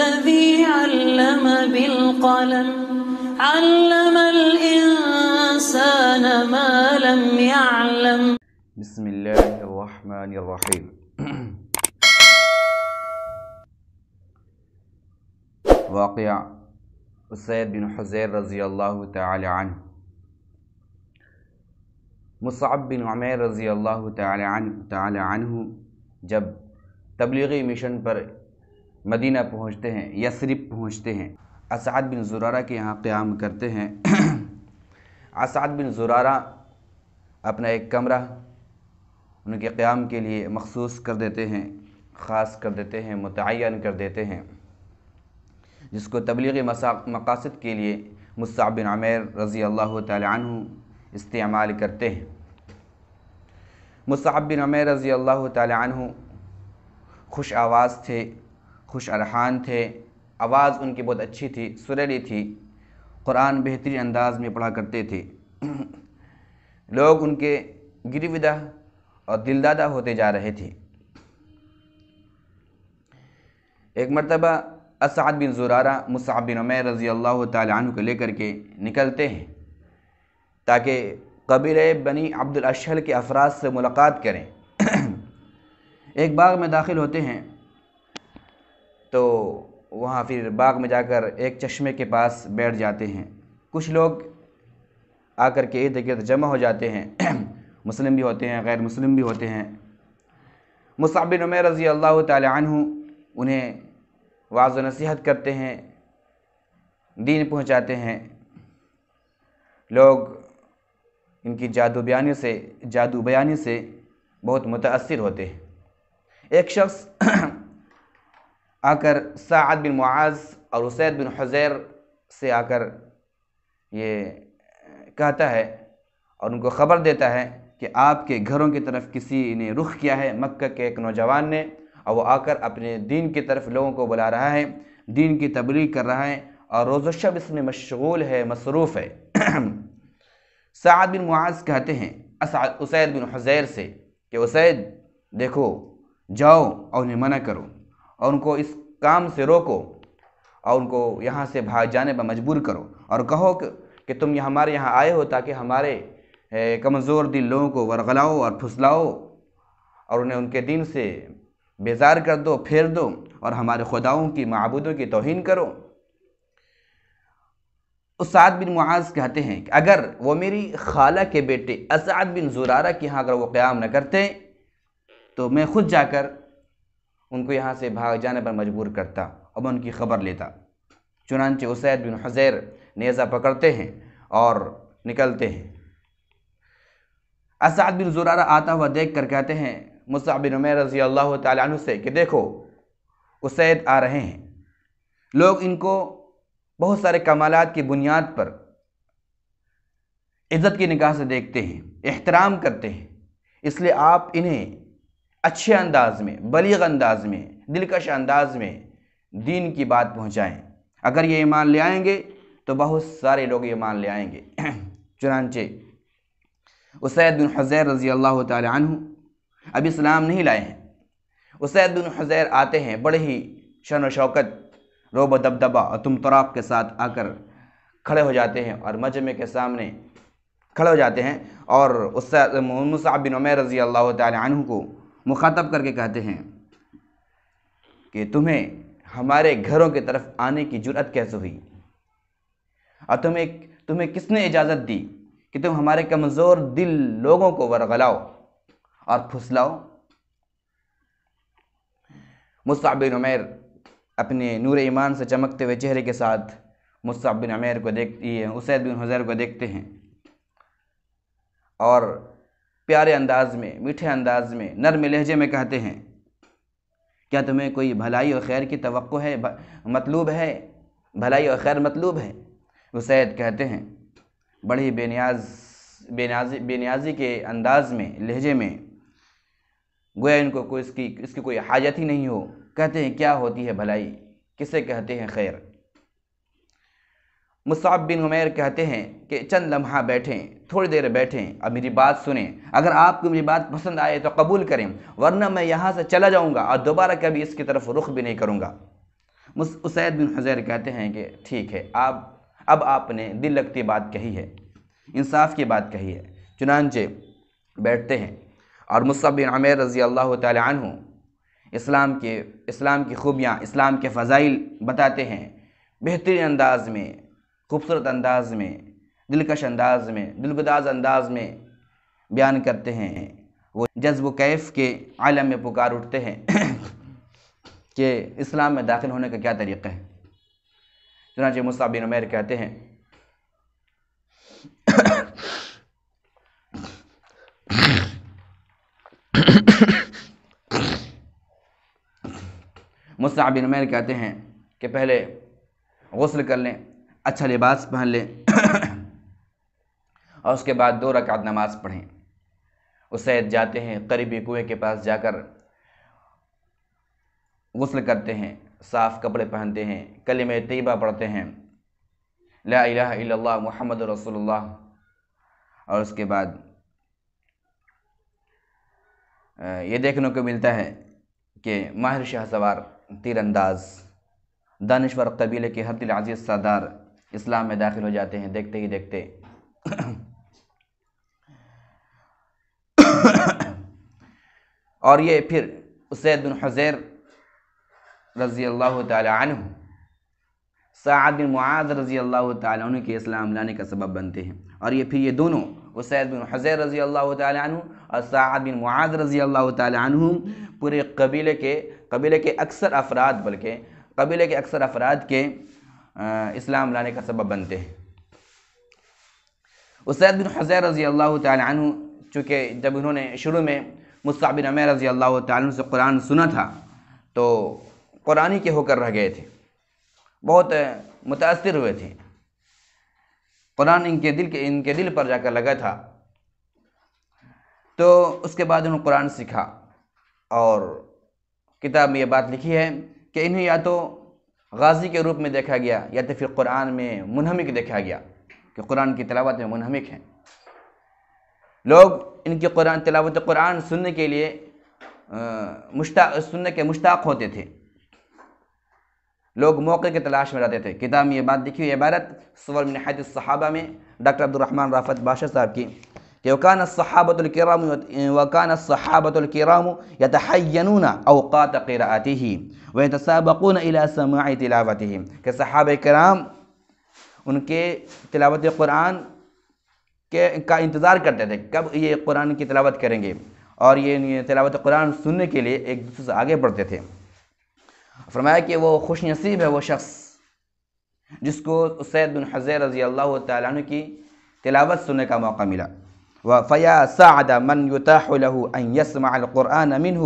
الذي علم بالقلم علم الإنسان ما لم يعلم. بسم اللہ الرحمن الرحیم. واقعہ اسید بن حضیر رضی اللہ تعالی عنہ. مصعب بن عمیر رضی اللہ تعالی عنہ جب تبلیغی مشن پر مدینہ پہنچتے ہیں، یثرب پہنچتے ہیں، اسعد بن زرارہ کے یہاں قیام کرتے ہیں. اسعد بن زرارہ اپنا ایک کمرہ ان کے قیام کے لیے مخصوص کر دیتے ہیں، خاص کر دیتے ہیں، متعین کر دیتے ہیں، جس کو تبلیغی مقاصد کے لیے مصعب بن عمیر رضی اللہ تعالی عنہ استعمال کرتے ہیں. مصعب بن عمیر رضی اللہ تعالی عنہ خوش آواز تھے، خوش الحان تھے، آواز ان کی بہت اچھی تھی، سریلی تھی، قرآن بہترین انداز میں پڑھا کرتے تھے. لوگ ان کے گرویدہ اور دلدادہ ہوتے جا رہے تھے. ایک مرتبہ اسعد بن زرارہ مصعب بن عمیر رضی اللہ تعالی عنہ کو لے کر کے نکلتے ہیں تاکہ قبیلہ بنی عبد الاشہل کے افراد سے ملاقات کریں. ایک باغ میں داخل ہوتے ہیں تو وہاں پھر باغ میں جا کر ایک چشمے کے پاس بیٹھ جاتے ہیں. کچھ لوگ آ کر کے ارد گرد جمع ہو جاتے ہیں، مسلم بھی ہوتے ہیں، غیر مسلم بھی ہوتے ہیں. مصعب بن عمیر رضی اللہ تعالی عنہ انہیں وعظ و نصیحت کرتے ہیں، دین پہنچاتے ہیں. لوگ ان کی جادو بیانی سے بہت متاثر ہوتے ہیں. ایک شخص آ کر سعد بن معاذ اور اسید بن حضیر سے آ کر یہ کہتا ہے اور ان کو خبر دیتا ہے کہ آپ کے گھروں کی طرف کسی نے رخ کیا ہے، مکہ کے ایک نوجوان نے، اور وہ آ کر اپنے دین کی طرف لوگوں کو بلا رہا ہے، دین کی تبلیغ کر رہا ہے اور روز و شب اس میں مشغول ہے، مصروف ہے. سعد بن معاذ کہتے ہیں اسید بن حضیر سے کہ اسید دیکھو، جاؤ اور انہیں منع کرو اور ان کو اس کام سے روکو اور ان کو یہاں سے بھاگ جانے پر مجبور کرو اور کہو کہ تم ہمارے یہاں آئے ہو تاکہ ہمارے کمزور دل لوگوں کو ورغلاؤ اور پھسلاؤ اور انہیں ان کے دین سے بیزار کر دو، پھیر دو اور ہمارے خداؤں کی معبودوں کی توہین کرو. سعد بن معاذ کہتے ہیں کہ اگر وہ میری خالہ کے بیٹے اسعد بن زرارہ کے یہاں اگر وہ قیام نہ کرتے تو میں خود جا کر ان کو یہاں سے بھاگ جانے پر مجبور کرتا اور میں ان کی خبر لیتا. چنانچہ اسید بن حضیر نیزہ پکڑتے ہیں اور نکلتے ہیں. اسعد بن زرارہ آتا ہوا دیکھ کر کہتے ہیں مصعب بن عمیر رضی اللہ تعالی عنہ سے کہ دیکھو اسید آ رہے ہیں. لوگ ان کو بہت سارے کمالات کی بنیاد پر عزت کی نگاہ سے دیکھتے ہیں، احترام کرتے ہیں، اس لیے آپ انہیں اچھے انداز میں، بلیغ انداز میں، دلکش انداز میں دین کی بات پہنچائیں. اگر یہ ایمان لے آئیں گے تو بہت سارے لوگ ایمان لے آئیں گے. چنانچہ اسید بن حضیر رضی اللہ تعالی عنہ اب اسلام نہیں لائے ہیں. اسید بن حضیر آتے ہیں بڑے ہی شان و شوکت، روب و دبدبہ اور تم طراق کے ساتھ آ کر کھڑے ہو جاتے ہیں اور مجمع کے سامنے کھڑے ہو جاتے ہیں اور مصعب بن عمیر رضی اللہ تعالی عنہ کو مخاطب کر کے کہتے ہیں کہ تمہیں ہمارے گھروں کی طرف آنے کی جرأت کیسے ہوئی اور تمہیں کس نے اجازت دی کہ تم ہمارے کمزور دل لوگوں کو ورغلاؤ اور پھسلاؤ. مصعب بن عمیر اپنے نور ایمان سے چمکتے ہوئے چہرے کے ساتھ مصعب بن عمیر کو اسید بن حضیر کو دیکھتے ہیں اور پیارے انداز میں، میٹھے انداز میں، نرم لہجے میں کہتے ہیں کیا تمہیں کوئی بھلائی اور خیر کی توقع ہے، مطلوب ہے، بھلائی اور خیر مطلوب ہے؟ اسید کہتے ہیں بڑی بے نیازی کے انداز میں، لہجے میں، گویا ان کو اس کی کوئی حاجت ہی نہیں ہو. کہتے ہیں کیا ہوتی ہے بھلائی، کسے کہتے ہیں خیر؟ مصعب بن عمیر کہتے ہیں کہ چند لمحہ بیٹھیں، تھوڑی دیر بیٹھیں اور میری بات سنیں. اگر آپ کو میری بات پسند آئے تو قبول کریں، ورنہ میں یہاں سے چلا جاؤں گا اور دوبارہ کبھی اس کی طرف رخ بھی نہیں کروں گا. اسید بن حضیر کہتے ہیں کہ ٹھیک ہے، اب آپ نے دل لگتی بات کہی ہے، انصاف کی بات کہی ہے۔ چنانچہ بیٹھتے ہیں اور مصعب بن عمیر رضی اللہ تعالی عنہ اسلام کی خوبیاں، اسلام کے فضائل بتاتے ہیں، بہترین انداز میں، خوبصورت انداز میں، دلکش انداز میں، دلگداز انداز میں بیان کرتے ہیں۔ وہ جذب و کیف کے عالم میں پکار اٹھتے ہیں کہ اسلام میں داخل ہونے کا کیا طریقہ ہے۔ چنانچہ مصعب بن عمیر کہتے ہیں مصعب بن عمیر کہتے ہیں کہ پہلے غسل کر لیں، اچھا لباس پہن لیں اور اس کے بعد 2 رکعت نماز پڑھیں۔ اسید جاتے ہیں، قریبی کنویں کے پاس جا کر غسل کرتے ہیں، صاف کپڑے پہنتے ہیں، کلمہ طیبہ پڑھتے ہیں، لا الہ الا اللہ محمد رسول اللہ، اور اس کے بعد یہ دیکھنے کو ملتا ہے کہ ماہر شاہ سوار، تیر انداز، دانشور قبیلے کے ہر دل عزیز سردار اسلام میں داخل ہو جاتے ہیں دیکھتے ہی دیکھتے۔ اور یہ پھر اسید بن حضیر رضی اللہ تعالی عنہ، سعد بن معاذ رضی اللہ تعالی عنہ کے اسلام لانے کا سبب بنتے ہیں۔ اور یہ پھر یہ دونوں، اسید بن حضیر رضی اللہ تعالی عنہ اور سعد بن معاذ رضی اللہ تعالی عنہ، پورے قبیلے کے اکثر افراد کے اسلام لانے کا سبب بنتے ہیں۔ اسید بن حضیر رضی اللہ تعالی عنہ چونکہ جب انہوں نے شروع میں مصعب بن عمیر رضی اللہ تعالی عنہ سے قرآن سنا تھا تو قرآنی کے ہو کر رہ گئے تھے، بہت متاثر ہوئے تھے، قرآن ان کے دل پر جا کر لگا تھا۔ تو اس کے بعد انہوں نے قرآن سیکھا، اور کتاب میں یہ بات لکھی ہے کہ انہیں یا تو غازی کے روپ میں دیکھا گیا یا تو پھر قرآن میں منہمک دیکھا گیا، کہ قرآن کی تلاوت میں منہمک ہیں۔ لوگ ان کی تلاوت قرآن سننے کے لیے مشتاق ہوتے تھے، لوگ موقع کی تلاش میں رہتے تھے۔ کتاب میں یہ بات لکھی ہوئی عبارت صور من حیات الصحابہ میں ڈاکٹر عبدالرحمن رافت باشا صاحب کی، کہ وَكَانَ الصَّحَابَةُ الْكِرَامُ يَتَحَيَّنُونَ أَوْقَاتَ قِرَاءَتِهِ وَيَتَسَابَقُونَ إِلَى سَمَاعِ تِلَاوَتِهِ، کہ صحابہ کرام ان کے تلاوت قرآن کا انتظار کرتے تھے، کب یہ قرآن کی تلاوت کریں گے، اور یہ تلاوت قرآن سننے کے لیے ایک دوسرے سے آگے بڑھتے تھے۔ فرمایا کہ وہ خوش نصیب ہے وہ شخص جس کو اسید بن حضیر رضی اللہ تعالیٰ عنہ کی تلاوت سننے کا موقع ملا۔ وَفَيَا سَعْدَ مَنْ يُتَاحُ لَهُ أَنْ يَسْمَعَ الْقُرْآنَ مِنْهُ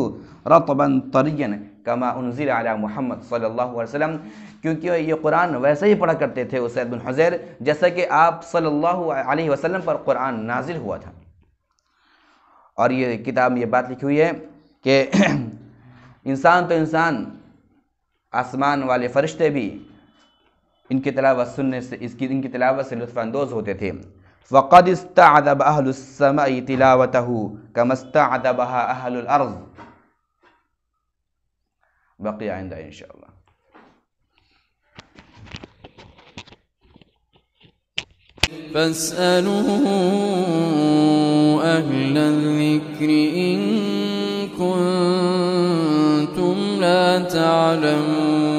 رَطْبًا طَرِيًّا كَمَا أُنزِلَ عَلَى محمد صلی اللہ علیہ وسلم، کیونکہ یہ قرآن ویسے ہی پڑھا کرتے تھے اسید بن حضیر جیسا کہ آپ صلی اللہ علیہ وسلم پر قرآن نازل ہوا تھا۔ اور یہ کتاب میں یہ بات لکھی ہوئی ہے کہ انسان تو انسان، آسمان والے فرشتے بھی ان کی تلاوت سننے سے ان کی تلاوت سے لطف اندوز ہوتے تھے۔ فَقَدْ اسْتَعْذَبَ أَهْلُ السَّمَاءِ تِلَاوَتَهُ كَمَا اسْتَعْذَبَهَا أَهْلُ الْأَرْضِ۔ بقیہ آئندہ انشاءاللہ۔ فَاسْأَلُوا أَهْلَ الذِّكْرِ إِن كُنتُمْ لَا تَعْلَمُونَ۔